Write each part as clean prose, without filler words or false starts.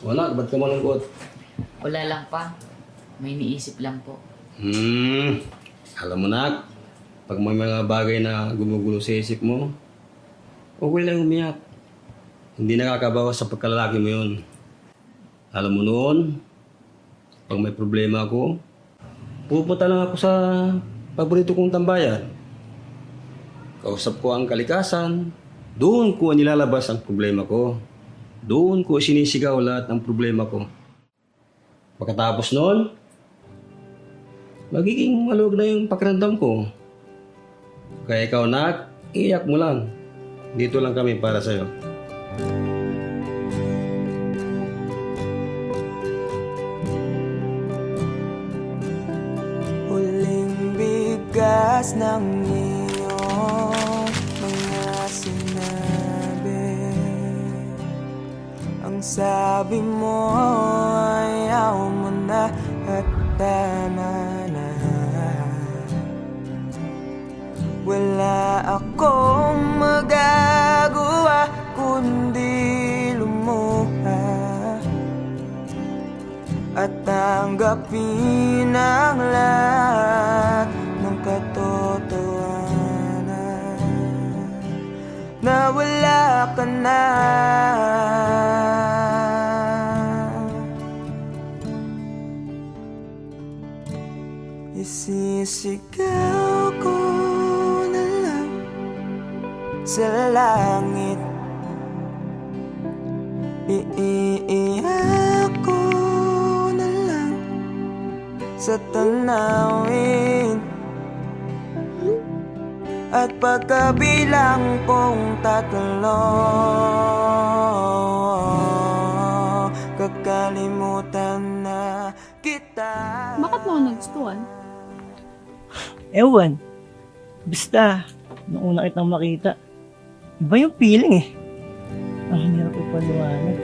Wala, ba't ka malungkot? Wala lang pa. May iniisip lang po. Alam mo na, pag may mga bagay na gumugulo sa isip mo, okay lang umiyak. Hindi nakakabawas sa pagkalalaki mo yun. Alam mo noon, pag may problema ako, pupunta lang ako sa paborito kong tambayan. Kausap ko ang kalikasan, doon ko nilalabas ang problema ko. Doon ko sinisigaw lahat ng problema ko. Pagkatapos noon, magiging maluwag na yung pakiramdam ko. Kaya ikaw, nak, iyak mo lang. Dito lang kami para sa'yo. Huling bigas ng iyong mga sinabi. Ang sabi mo ayaw mo na at tama na. Wala akong magagawa kundi lumuha at tanggapin ang lahat ng katotohanan na wala ka na. Isisigaw ko na lang sa langit, iiyak ko na lang sa tanawin, at pagkabilang kong 3, kakalimutan na kita. Bakit mo ako nagustuhan? Ewan. Basta, nung una kitang makita, iba yung feeling eh. Ang hirap ipaliwanag.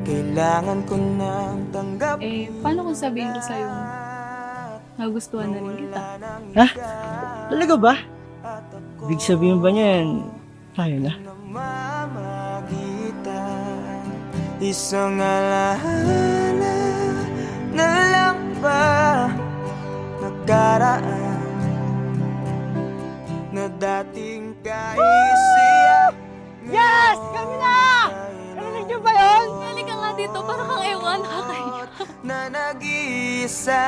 Kailangan ko nang tanggapin. Paano kung sabihin ko sa'yo nagustuhan na rin kita? Ha? Talaga ba? Big sabihin ba niyan, tayo na? Isang alaala na lang ba nakaraan na dating kaisiyak. Yes! Kami na! Narinig niyo ba yun? Halika nga dito, para kang ewan, nakakaiyak. Na nag-iisa.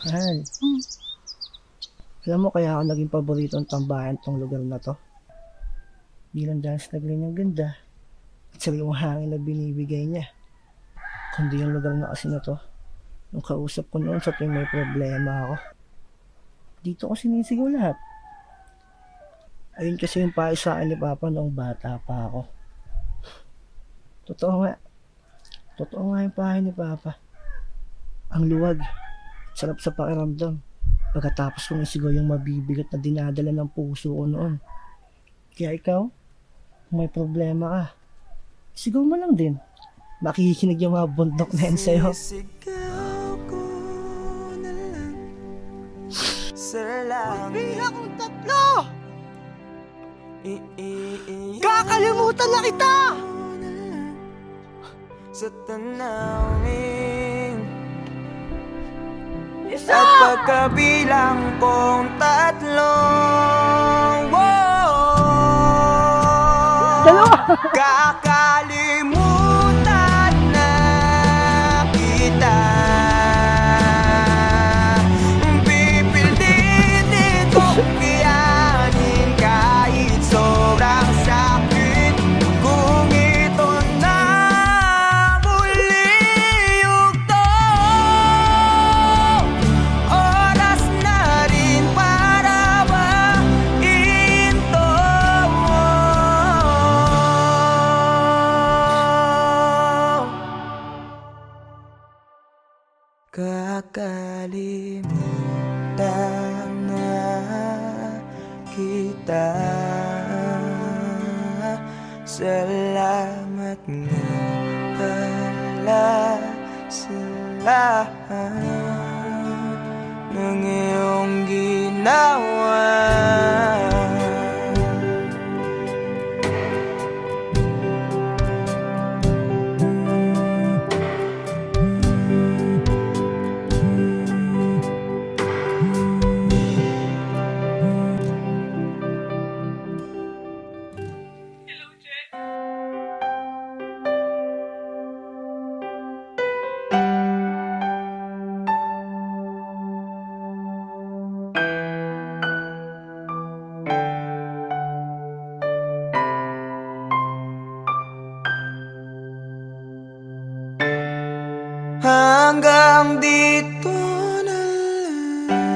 Mahal. Alam mo kaya ako naging paboritong tambayan tong lugar na to? Di lang dahil sa tagline niyang ganda at sariwang hangin na binibigay niya. Kundi yung lugar na kasi na to, nung kausap ko noon sa tuwing may problema ako. Dito ko sinisigaw lahat. Ayun kasi yung payo sa akin ni Papa noong bata pa ako. Totoo nga. Totoo nga yung payo ni Papa. Ang luwag. Sarap sa pakiramdam. Pagkatapos kong isigaw yung mabibigat na dinadala ng puso ko noon. Kaya ikaw, kung may problema ka, sigaw mo lang din. Makikinig yung mga bundok na yan sa'yo. Sisigaw ko na lang sa langit. Bilang kong 3! Kakalimutan na kita! Sa tanawin, Isa! at pagkabilang kong 3, Dalawa! kakalimutan na kita. Pipilitin kong kayanin kahit sobrang sakit. Kung ito na muli yugto, oras na rin para bahin to. kakalimutan na kita. Salamat nga pala sa lahat ng iyong ginawa. Hanggang dito na lang.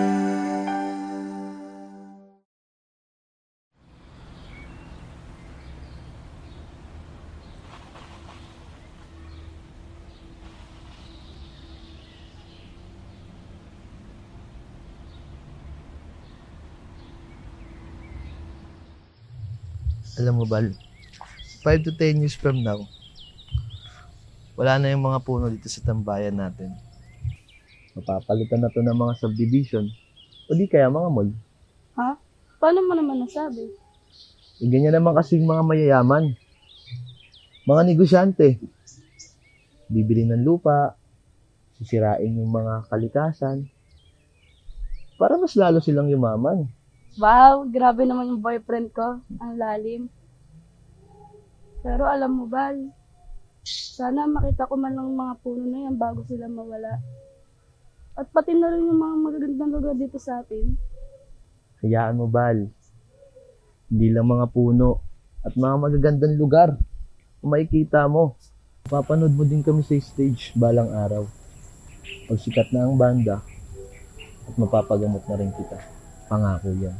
Alam mo, Bal, 5 to 10 years from now, wala na yung mga puno dito sa tambayan natin. Mapapalitan na to ng mga subdivision o di kaya mga mall. Ha? Paano mo naman nasabi? Ganyan naman kasing mga mayayaman. Mga negosyante. Bibili ng lupa, sisirain yung mga kalikasan, para mas lalo silang yumaman. Wow, grabe naman yung boyfriend ko. Ang lalim. Pero alam mo, Bal, sana makita ko man lang mga puno na yan bago sila mawala. At pati na rin yung mga magagandang lugar dito sa atin. Hayaan mo, Bal. Hindi lang mga puno at mga magagandang lugar kung makikita mo. Papanood mo din kami sa stage balang araw. Pag sikat na ang banda at mapapagamot na rin kita. Pangako yan.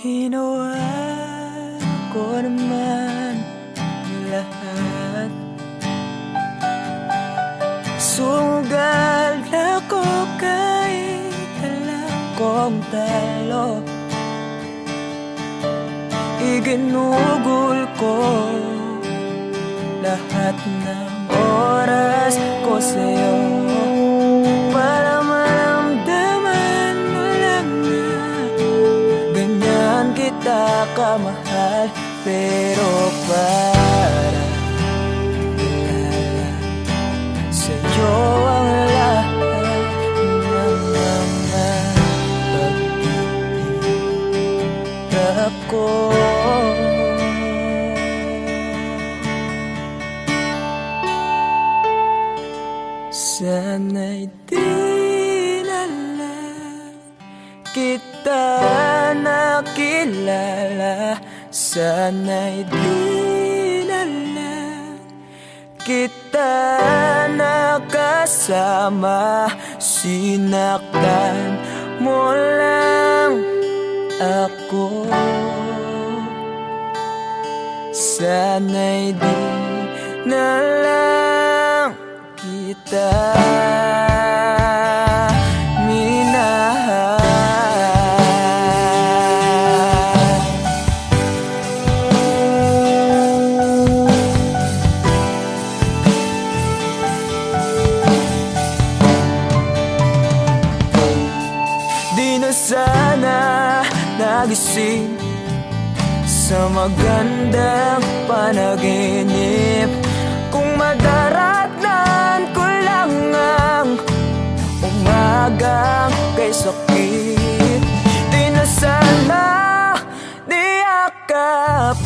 Ginawa ko naman lahat. Sugal ako kahit alam kong talo. Iginugol ko lahat ng oras ko sa'yo para maramdaman mo lang na ganyan kita kamahal. Pero para ilala sa'yo ang lahat ng mga pag-ibig ko. Sana'y di na lang kita nakilala. Sana'y di na lang kita nakasama. Sinaktan mo lang ako. Sana'y di na lang kita minahal. Di na sana nagising sa magandang panaginip kung madaratnan ko lang ang umagang kay sakit. Di na sana niyakap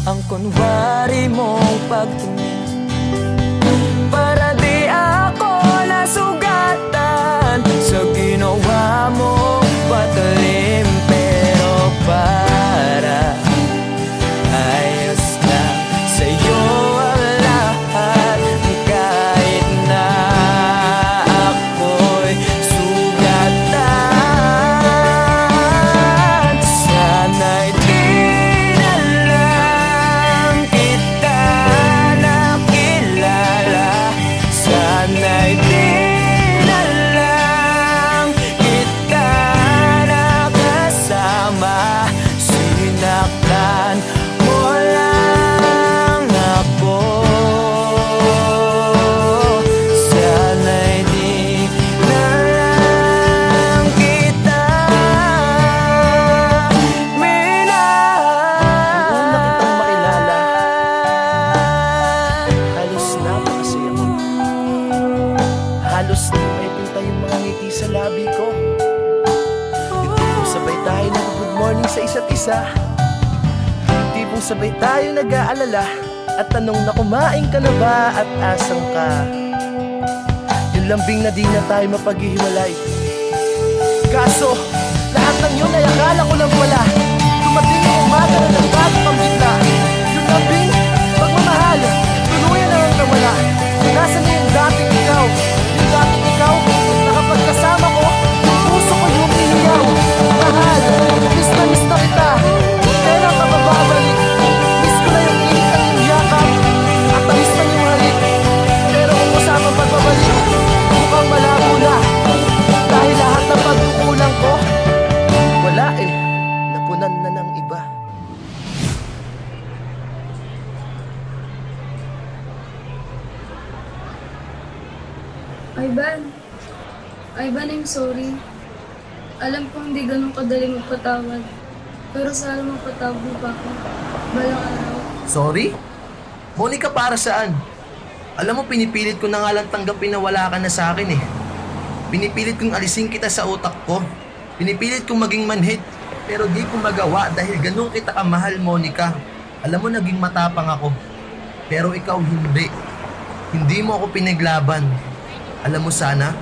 ang kunwari mong pagtingin sa isa't isa. Tipong sabay tayo nag-aalala at tanong na kumain ka na ba at asan ka. Yung lambing na di na tayo mapaghihiwalay. Kaso, lahat ng yun ay akala ko lang wala. Dumating ang umaga na nagbago kang bigla. Yung lambing, pagmamahal, tuluyan na ang nawala. Nasaan na yung dating ikaw? Yung dating ikaw, na kapag kasama ko, yung puso ko yung iniyaw. Mahal, miss na kita. Kailan ka bababalik? Miss ko na yung init at yung yakap. At tamis na yung halik. Pero kung usamang pagbabalik, mukhang malabo na. Dahil lahat ng pagkukulang ko, wala eh, napunan na ng iba. Ivan, I'm sorry. Alam ko hindi ganun kadali magpatawad. Pero sana magpatawad mo pa ako. Balang araw. Sorry? Monica, para saan? Alam mo, pinipilit ko na nga lang tanggapin na wala ka na sa akin eh. Pinipilit kong alisin kita sa utak ko. Pinipilit kong maging manhid. Pero di ko magawa dahil ganun kita kamahal, Monica. Alam mo, naging matapang ako. Pero ikaw hindi. Hindi mo ako pinaglaban. Alam mo, sana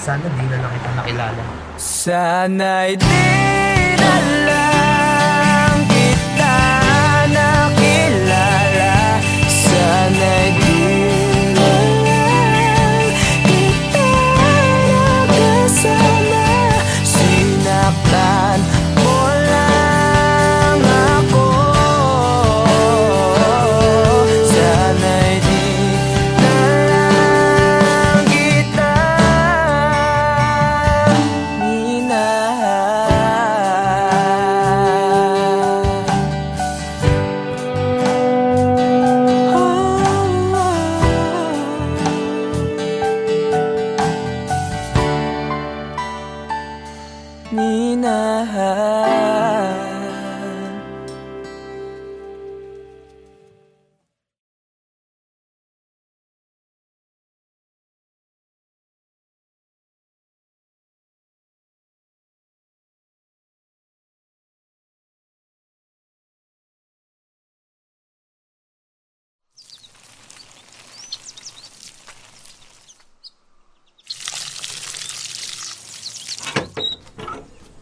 di na lang kita nakilala. Sana'y di na lang kita nakilala. Sana'y di na lang kita nakasama. Sinaktan mo lang ako. Sana'y di na lang kita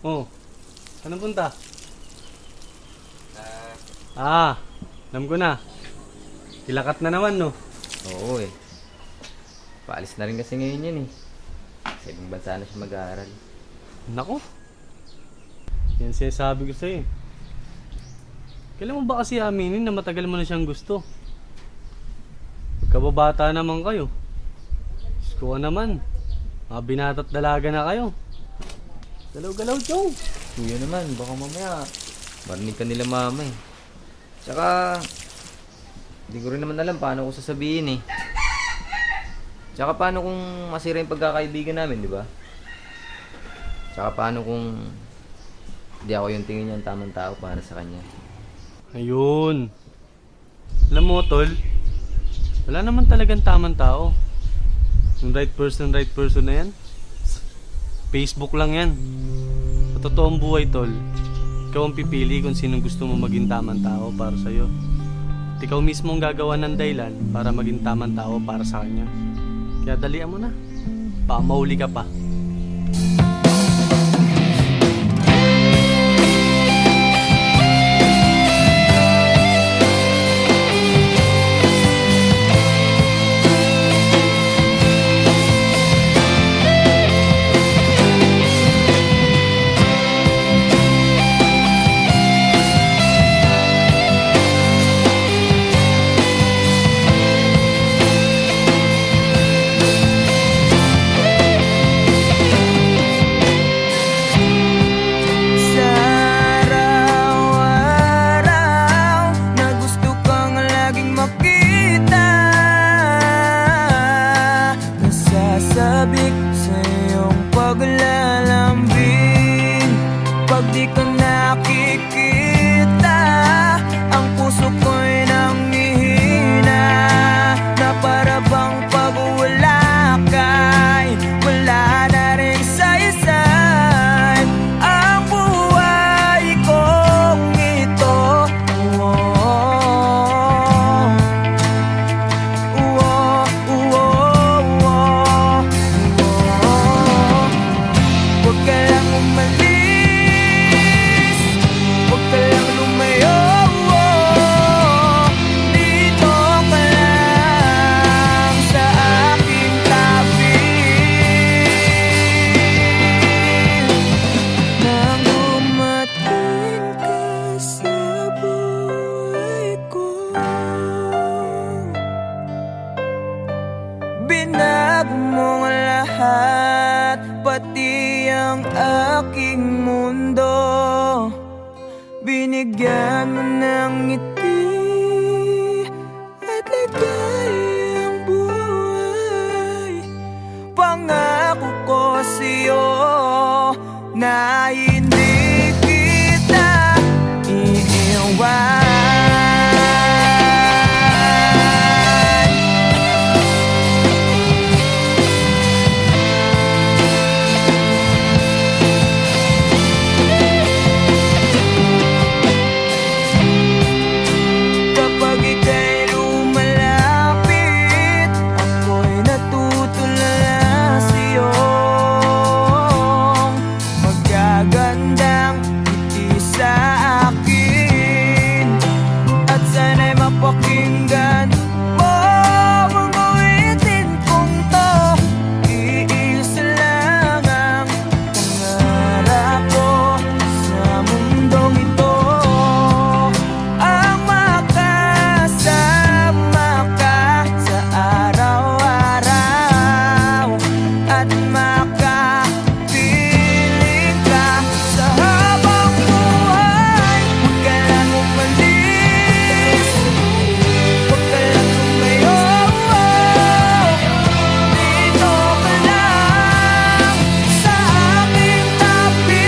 Oh, anong punta? Alam ko na. Kilakat na naman, no? Oo eh. Paalis na rin kasi ngayon yan eh. Sa ibang bansa na siya mag-aaral. Nako. Yan sinasabi ko sa'yo. Kailan mo ba kasi aminin na matagal mo na siyang gusto? Pagkababata naman kayo. Diyos ko naman. Mga binata't dalaga na kayo. Galaw-galaw, Chong. Kuya naman, baka mamaya marinig ka nila mama eh. Tsaka, hindi ko rin naman alam paano ko sasabihin eh. Tsaka paano kung masira yung pagkakaibigan namin, di ba? Tsaka paano kung hindi ako yung tingin niya ang tamang tao para sa kanya. Ayun. Alam mo, tol, wala naman talagang tamang tao. Yung right person na yan, Facebook lang yan. Sa totoong buhay, tol, ikaw ang pipili kung sinong gusto mo maging tamang tao para sa'yo. At ikaw mismo ang gagawa ng dahilan para maging tamang tao para sa kanya. Kaya dalian mo na. Baka mahuli ka pa. binigyan mo ng ngiti at ligayang buhay. Pangako ko sa'yo na hindi kita iiwan. Kapag ika'y lumalapit, ako'y natutulala sa'yo. Magagandang ngiti sa akin, at sana'y mapakinggan mo ang awitin kong to. Iisa lang ang pangarap ko sa mundong ito, ang makasama ka sa araw-araw at makapiling ka sa habang buhay. Huwag ka lang umalis, huwag ka lang lumayo. Dito ka lang sa aking tabi.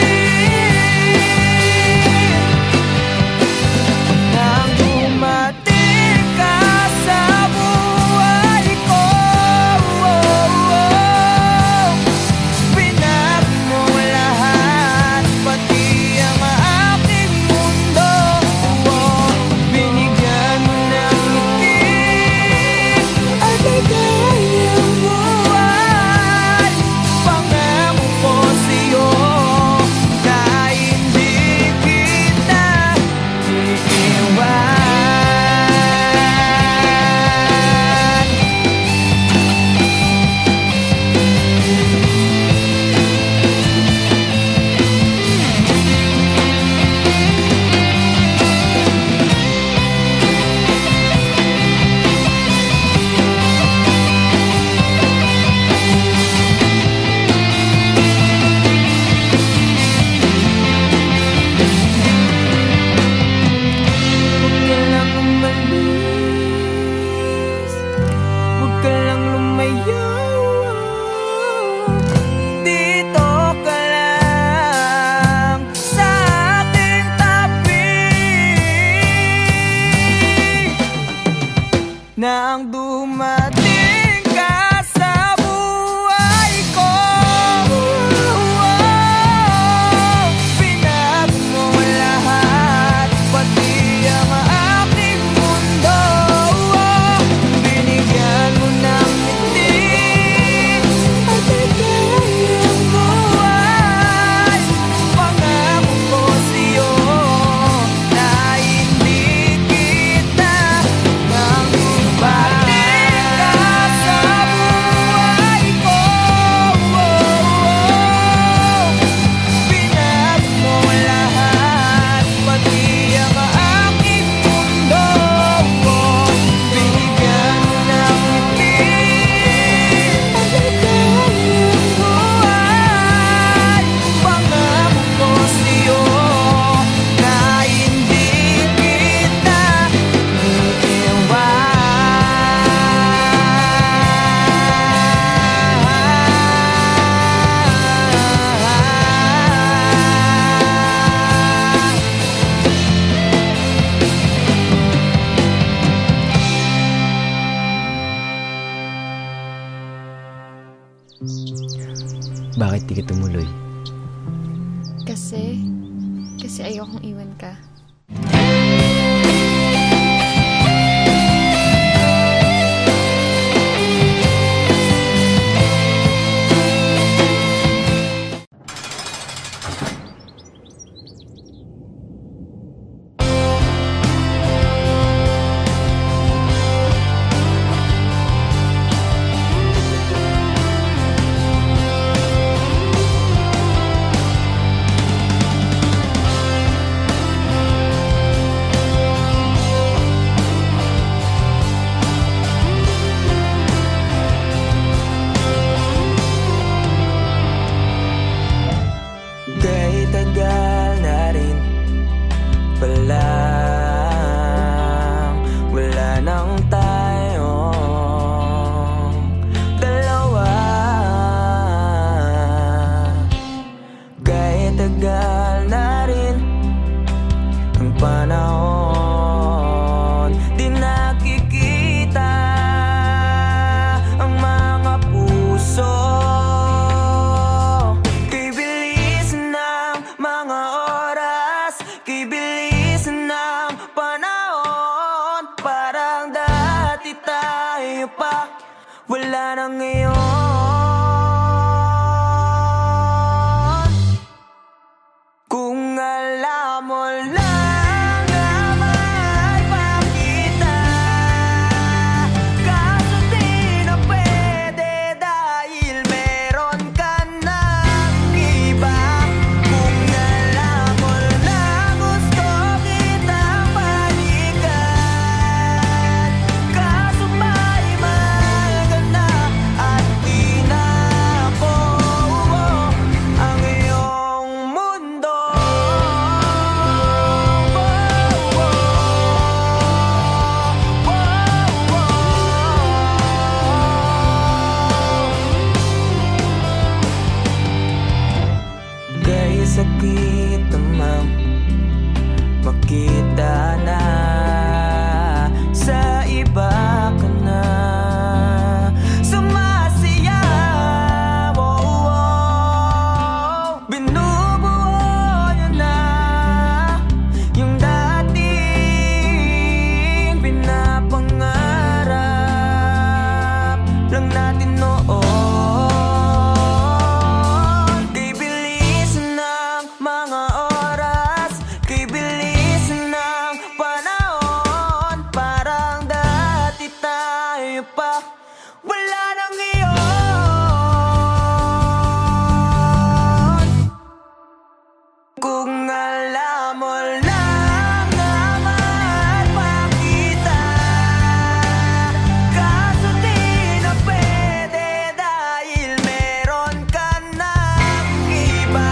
Nang dumating ka sa buhay ko, pinag mo lahat, pati ang aking mundo. Binigyan mo ng ngiti at ligayang buhay. Pangako ko sa'yo na hindi kita iiwan. Huwag ka lang umalis, huwag ka lang lumayo. Dito ka lang sa aking tabi. Nang dumating ka sa buhay ko, pinag mo lahat, pati ang aking mundo. Binigyan mo ng ngiti at ligayang buhay. Pangako ko sa'yo na hindi kita nang dumating ka sa buhay ko. Pinag mo lahat, pati ang aking mundo. Binigyan mo ng ngiti at ligayang buhay. Pangako ko sa'yo na hindi kita Bakit di ka tumuloy? Kasi ayokong iwan ka. ng tayong dalawa. Kahit tagal na rin ang panahon, di nakikita ang mga puso. Kay bilis ng mga oras, kay bilis ng panahon, parang dati tayo pa, wala na ngayon. Kung alam mo lang na mahal pa kita, kaso di na pwede dahil meron ka ng iba. Kung alam mo lang gusto kitang balikan, kaso may mahal ka na at di na ako ang iyong mundo. Kay sakit namang makita na sa iba ka na sumasayaw. Binubuo niya na yung dating pinapangarap lang natin noon. Kay bilis ng mga oras, kay bilis ng panahon, parang dati tayo pa, wala na ngayon. Kung alam mo lang na mahal pa kita, kaso di na pwede dahil meron ka ng iba.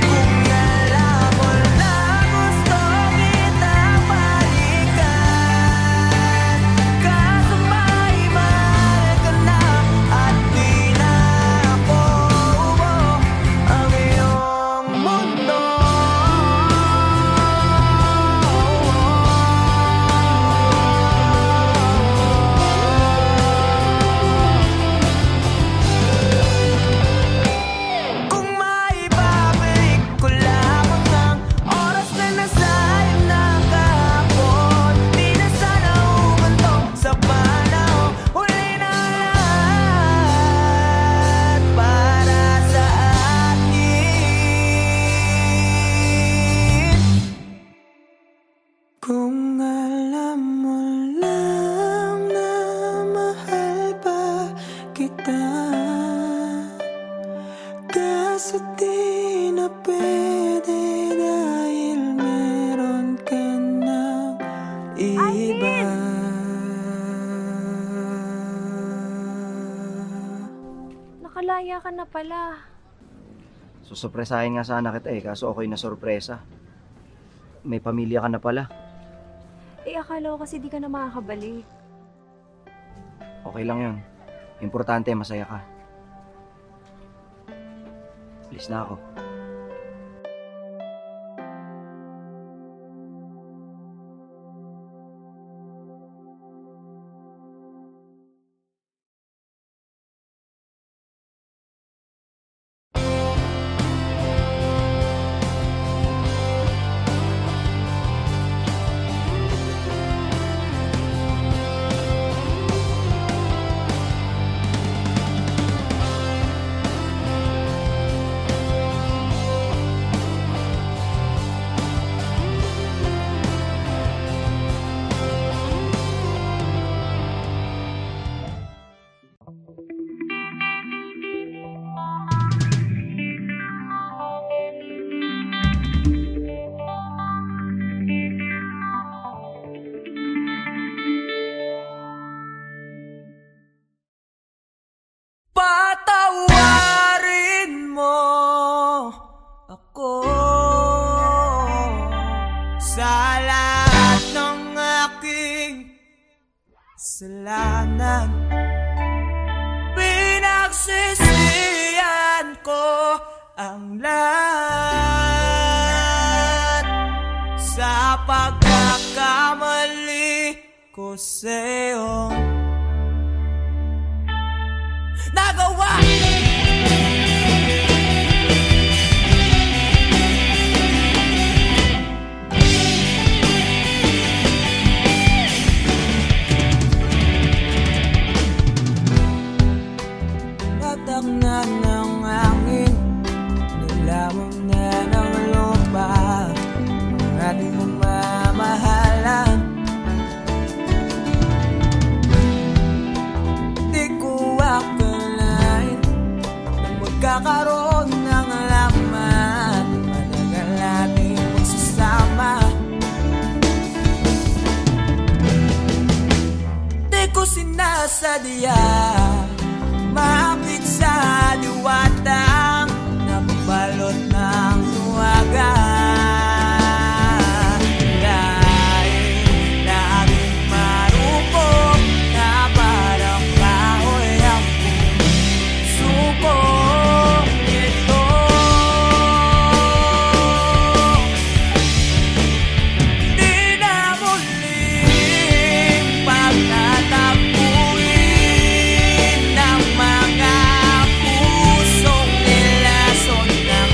Kung alam mo lang gusto kitang balikan, kaso may mahal ka na at di na ako ang iyong mundo. Kung maibabalik ko lamang ang oras na nasayang ng kahapon, di na sana umanto sa panahon. Huli na lahat para sa atin. Kung alam mo lang na mahal pa kita, kaso di na pwede dahil meron ka ng iba. Nakalaya ka na pala. Susurpresahin nga sana kita kaso ako'y nasurpresa. May pamilya ka na pala. Akala ko kasi di ka na makakabalik. Okay lang yun. Importante, masaya ka. Alis na ako. kasalanan. Pinagsisihan ko ang lahat sa pagkakamali ko sa'yo. Nagawa! Tatak na ng hangin, nilamon na ng lupa ang ating mamamahalan. Di ko akalain na magkakaroon ng laman, matagal natin magsasama. Di ko sinasadya maakit sa liwatang napabalot ng luwaga. Dahil laging marupok na parang kahoy ang puso ito. Di na muling pagtatapuin ng mga pusong nilason ng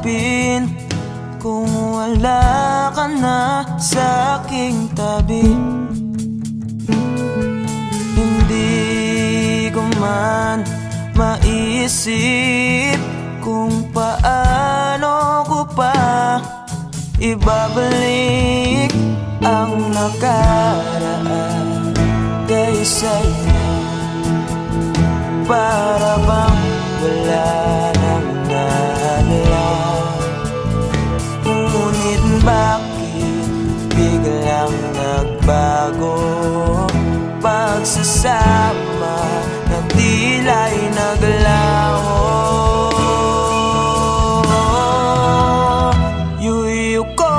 kausapin kung wala ka na sa aking tabi. Hindi ko man maisip kung paano ko pa ibabalik ang nakaraan kay sa'yo. Para bang wala nang nahalap, ngunit bakit biglang nagbago? Pagsasama na tila'y naglaho. Yuyu ko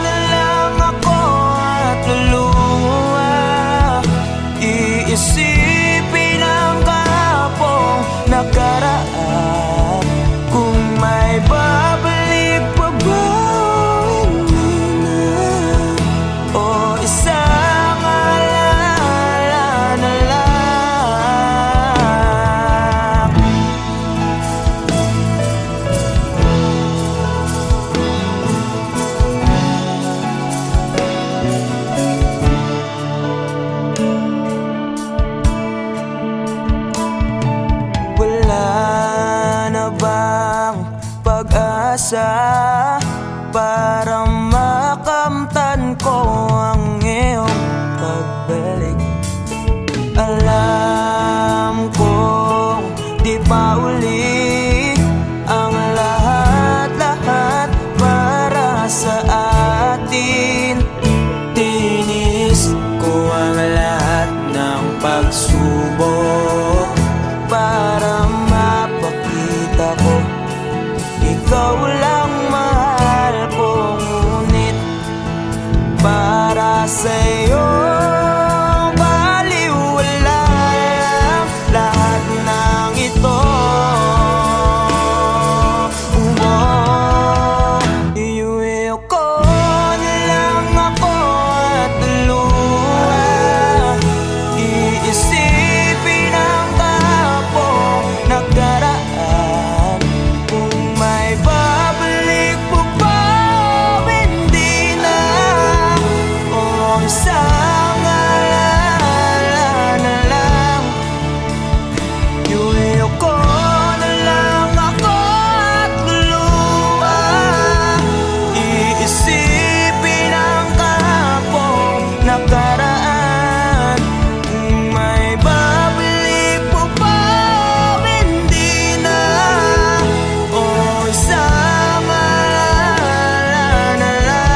na lang ako at luluha, iisipin ang kahapong nakaraan. Kung may babalik pa ba, hindi na, o isang alaala na lang. Wala na bang pag-asa para makamtan ko ang iyong pagbalik? Alam kong di pa uli ang lahat-lahat para sa atin. Tinis ko ang lahat ng pagsubok para mapakita ko ikaw lang mahal ko, ngunit para sa'yo baliwala lang lahat ng ito. Iuwi ko na lang ako at luha, iisipin ang kahapong nakaraan. Kung may babalik po ba, hindi na, o isang alaala na lang. Iuwi ko na lang ako at luluha, iisipin ang kahapong nakaraan. Kung may babalik po ba, hindi na, o isang alaala na lang.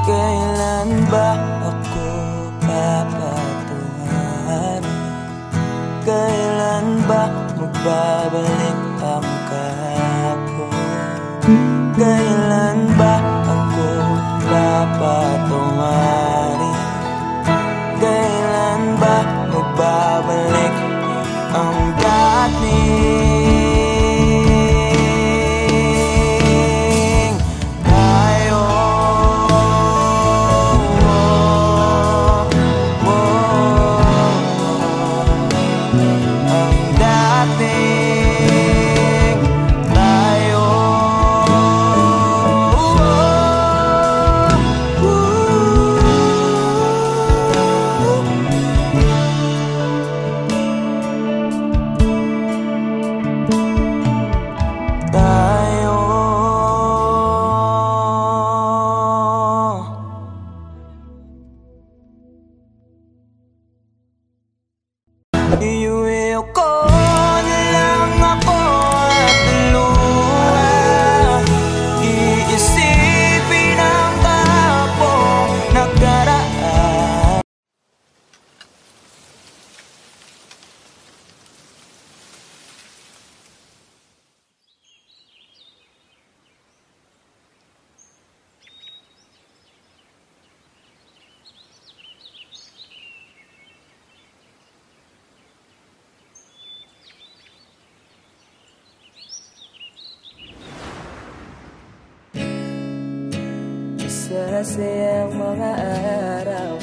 Kailan ba ako papatungan? Kailan ba magbabalik ang kahapon? Kailan ba ako papatungan? Kailan ba magbabalik ang dating tayo? Ang dating tayo. masasayang mga araw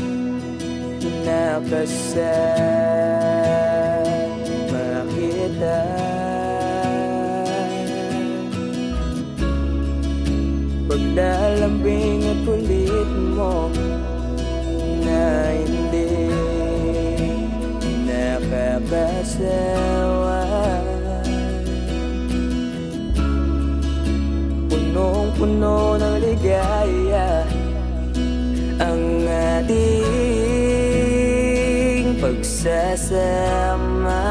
na kasama kita. Paglalambing at kulit mo na hindi nakakasawa. Punong-puno ng ligaya ang ating pagsasama,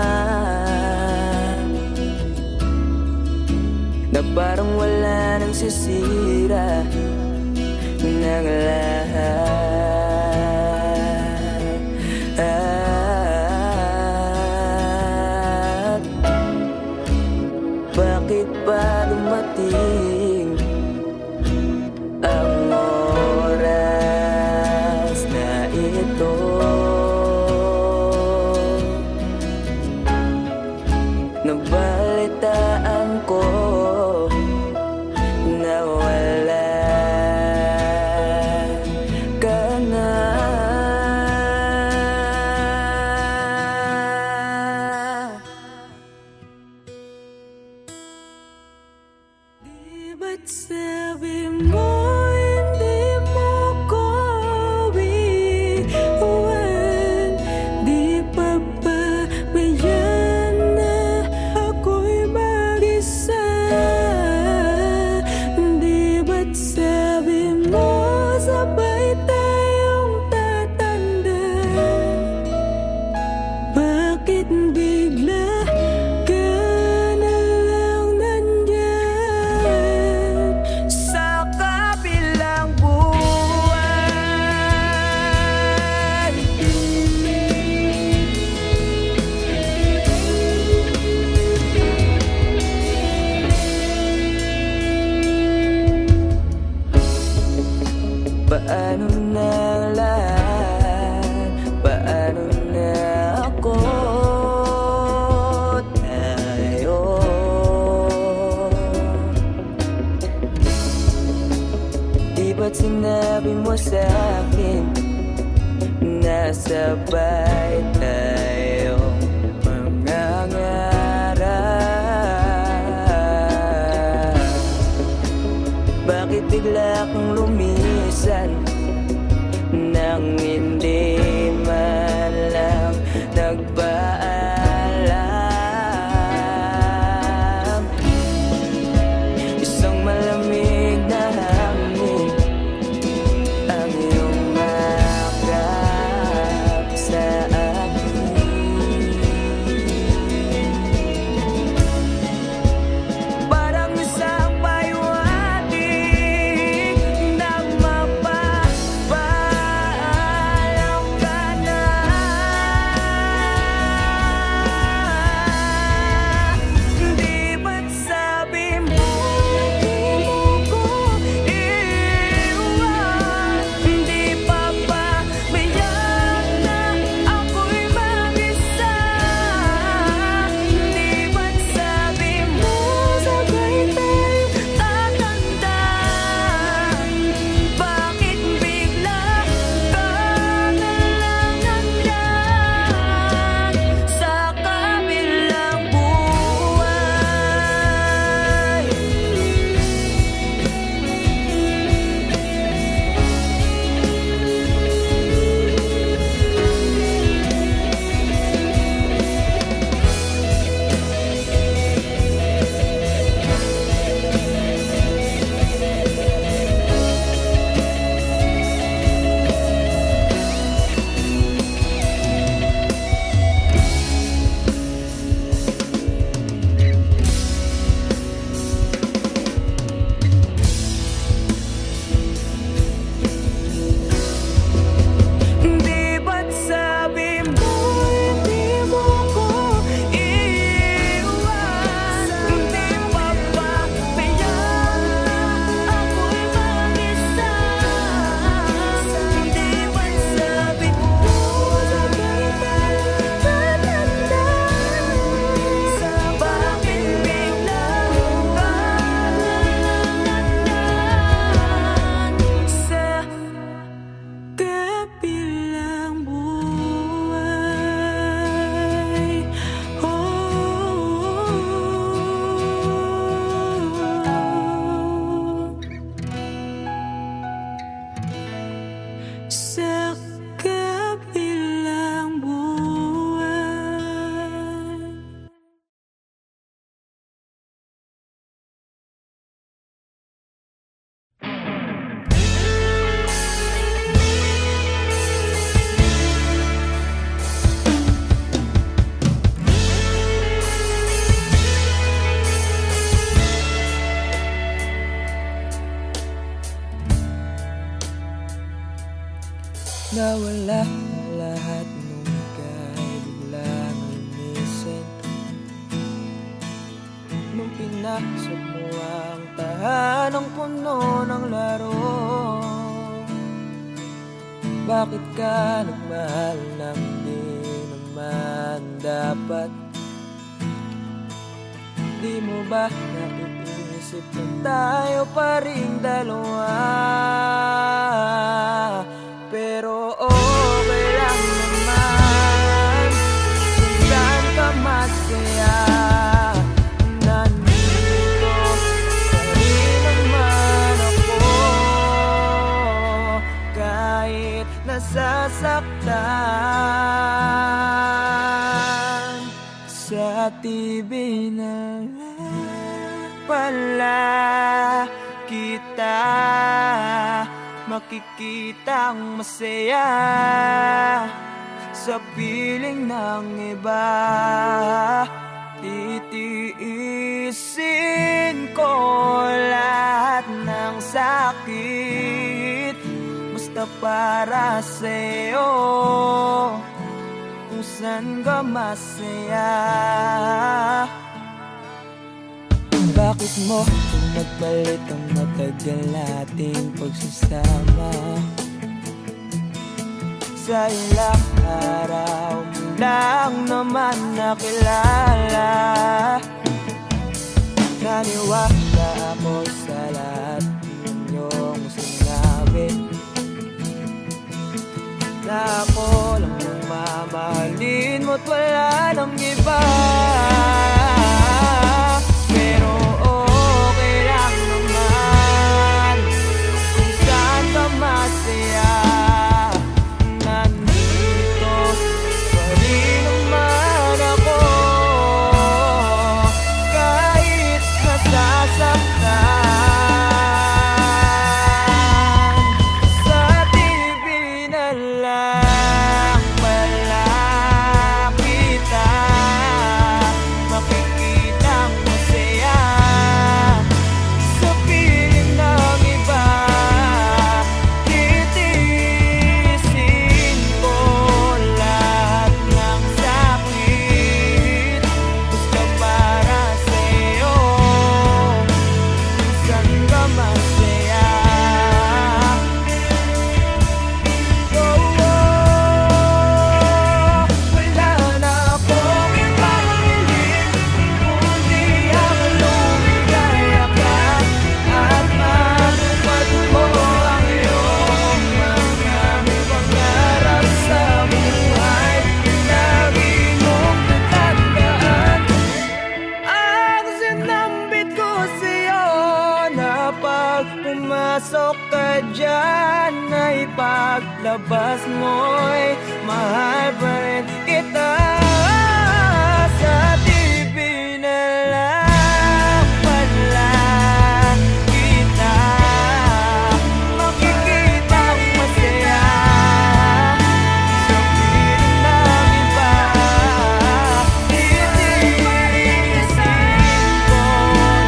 na parang wala nang sisira ng lahat. Bakit ba dumating ang oras na ito? Nabalitaan ko na wala ka na. Di ba't sabi mo hindi mo ko iwan? Di pa ba mayan na ako'y mag-isa? Di ba't sabi mo sabay tayong tatanda? Bakit bigla ka na lang nandyan sa kabilang buwan? Paano na ang lahat? Paano na ako? Tayo di ba't sinabi mo sa'kin na sabay tayong mangangarap? Bakit bigla kang lumisan nang hindi man lang nagpaalam? Isang malamig na hangin ang iyong makap sa akin. Parang isang paywating nang mapapaalam ka. Nawala ang lahat nung ika'y biglang lumisin. Nung pinasok mo ang tahanang puno ng laro, bakit ka nagmahal nang di naman dapat? Di mo ba naiisip na tayo pa rin dalawa? Pero okay lang naman kung saan ka masaya. Nandito pa rin naman ako, kahit nasasaktan. Sa TV na lang pala kita makikitang masaya sa piling ng iba. Titiisin ko lahat ng sakit, basta para sa'yo, kung saan ka masaya. Bakit mo pinagpalit ang matagal nating pagsasama? Sa ilang araw mo lang naman nakilala. Naniwala ako sa lahat ng iyong sinabi, na ako lang ang mamahalin mo't wala nang iba. Pero okay lang naman kung saan ka masaya. Nandito pa rin naman ako, kahit nasasaktan. Sa TV na lang pala kita makikitang masaya sa piling ng iba. Titiisin ko lahat ng sakit, basta para sa'yo, kung saan ka masaya. Wala na akong ibang hiling kundi ang lumigaya ka at matupad mo ang iyong mga pangarap sa buhay. Lagi mong tatandaan ang sinambit ko sa'yo, na pag pumasok ka dyan ay paglabas mo'y mahal pa rin kita. Sa TV na lang pala kita makikitang masaya sa piling ng iba. Titiisin ko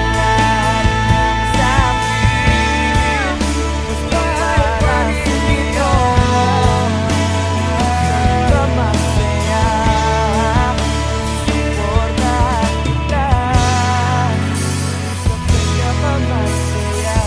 lahat ng sakit, basta para sa'yo, kung saan ka masaya. Suportahan kita sa pinakamasaya.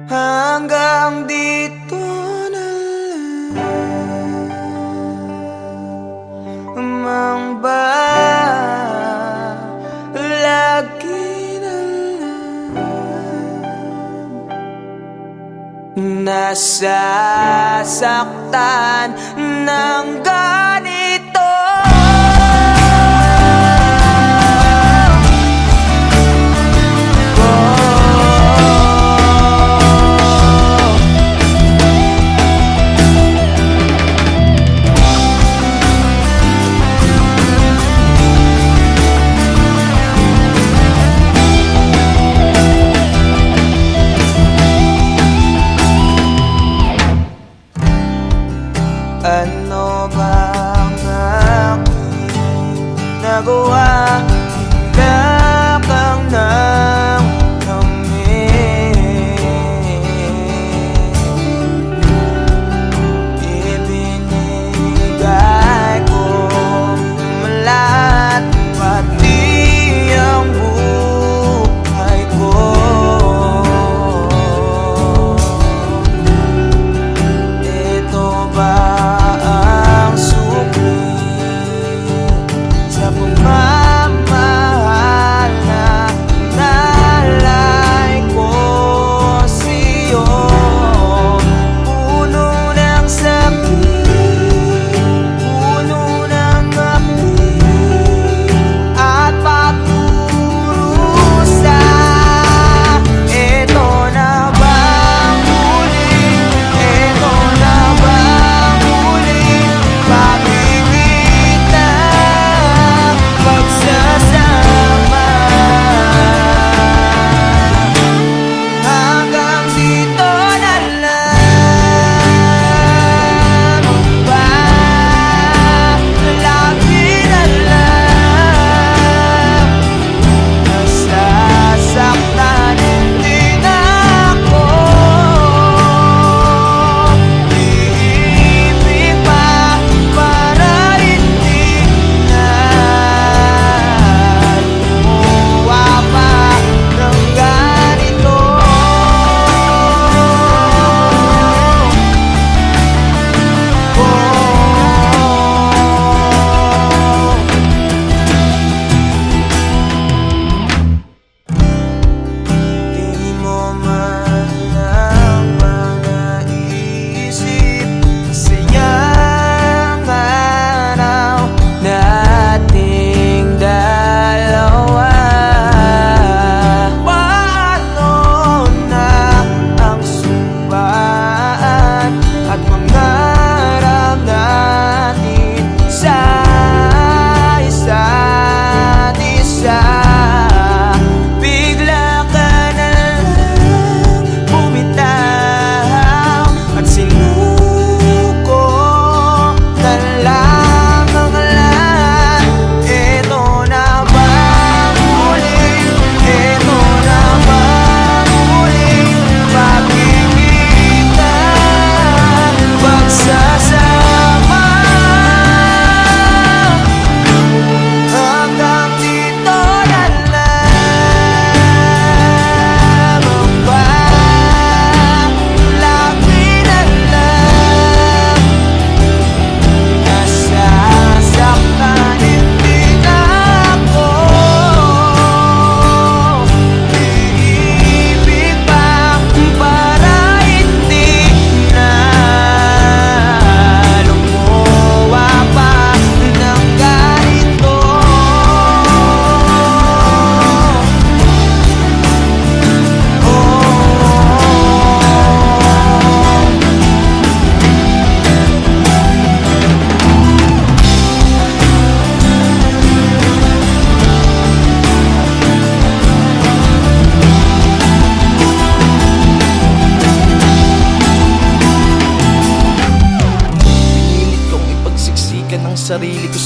Hanggang dito na lang ba? Lagi na lang nasasaktan ng ganito.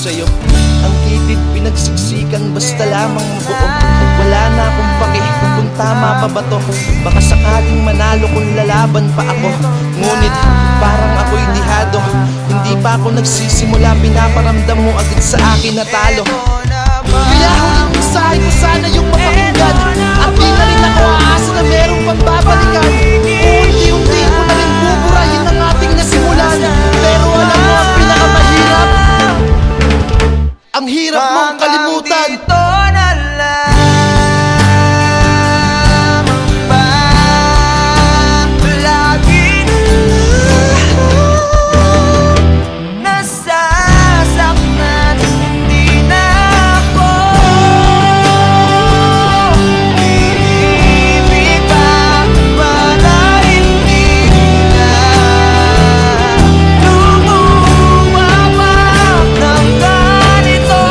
sa'yo. Ang kitid pinagsiksikan basta lamang mabuo. Wala na akong pake kung tama pa ba to. Baka sakaling manalo kung lalaban pa ako. Ngunit parang ako'y lihado. Hindi pa ako nagsisimula, pinaparamdam mo agad sa akin na talo. Kaya huling mensahe ko sana yung mapakinggan. At di na rin ako aasa na merong pagbabalikan. Unti-unti ko na rin buburahin ang ating nasimulan. Pero alam mo ang pinakamahirap, ang hirap mong kalimutan. Ito na lamang bang laging nasasaktan, hindi na ako ibig pa para hindi na lumuwawak ng ganito.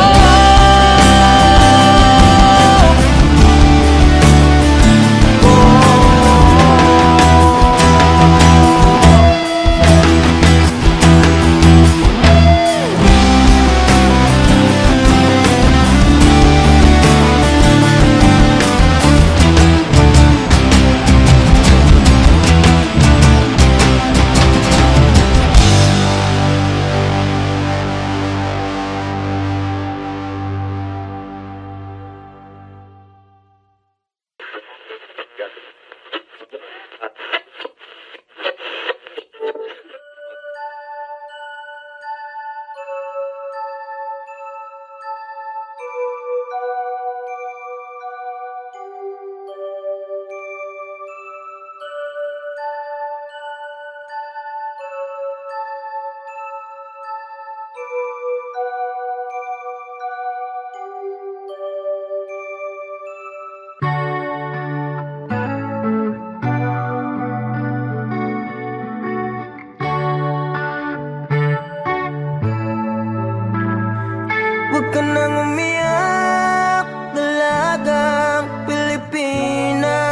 Huwag ka nang umiyak, dalagang Pilipina.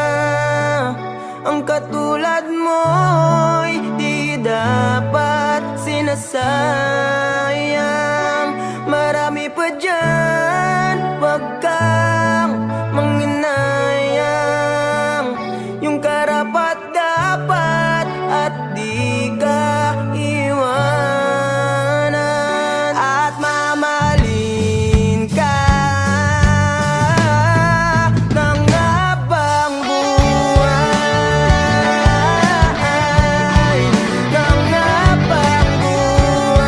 Ang katulad mo'y di dapat sinasayang. Marami pa dyan, huwag kang manginayang. Yung karapat dapat at di ka iwanan. At mamahalin ka ng habang buhay, ng habang buhay.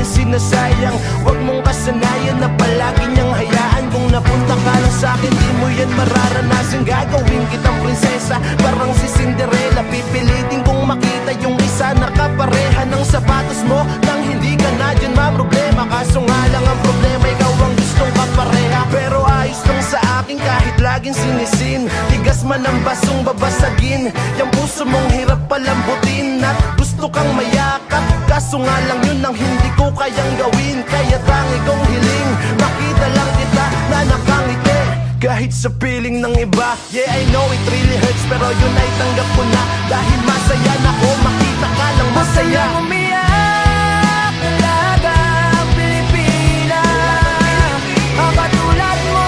niyang sinasayang. Huwag mong kasanayan na palagi niyang hayaan. Kung napunta ka lang sa'kin, di mo yan mararanasan. Gagawin kitang prinsesa, parang si Cinderella. Pipilitin kong makita yung isa na kapareha ng sapatos mo. Nang hindi ka na dyan problema. Kaso nga lang ang problema, ikaw ang gustong kapareha. Pero ayos lang sa akin kahit laging sinisin. Tigas man ang basong babasagin. Yung puso mong hirap palambutin. At gusto kang mayakap, kaso nga lang yun ang hindi ko kayang gawin. Kaya tangi kong hiling, makita lang kita na nakangiti kahit sa piling ng iba. Yeah, I know it really hurts, pero yun ay tanggap ko na. Dahil masaya na ko, makita ka lang masaya. Umiyak talaga ang Pilipinas. Ang katulad mo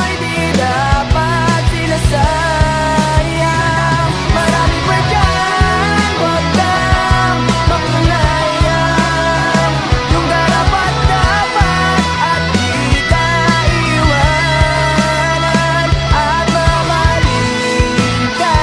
ay di dapat sinasayang. Marami pa dyan, huwag kang makunayang. Yung dapat at di ka iwanan. At mamahalin ka.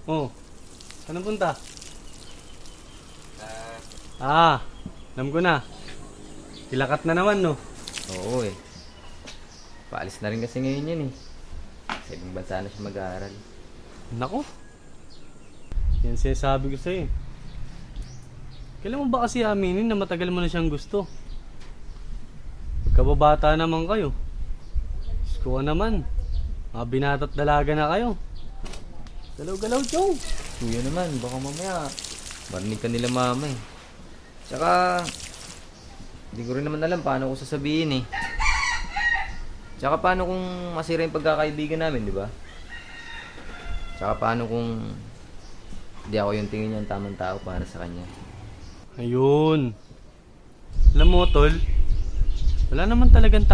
Oh, saan ang punta? Alam ko na. Kilakat na naman, no? Oo eh. Paalis na rin kasi ngayon yan eh. Sa ibang bansa na siya mag-aaral. Nako. Yan sinasabi ko sa'yo. Kailan mo ba kasi aminin na matagal mo na siyang gusto? Pagkababata naman kayo. Diyos ko naman. Mga binata't dalaga na kayo. Galaw-galaw, Joe. Kuya naman, baka mamaya marinig ka nila mama eh. Tsaka, hindi ko rin naman alam paano ko sasabihin eh. Tsaka paano kung masira yung pagkakaibigan namin, di ba? Tsaka paano kung hindi ako yung tingin niya ang tamang tao para sa kanya. Ayun. Alam mo, tol, wala naman talagang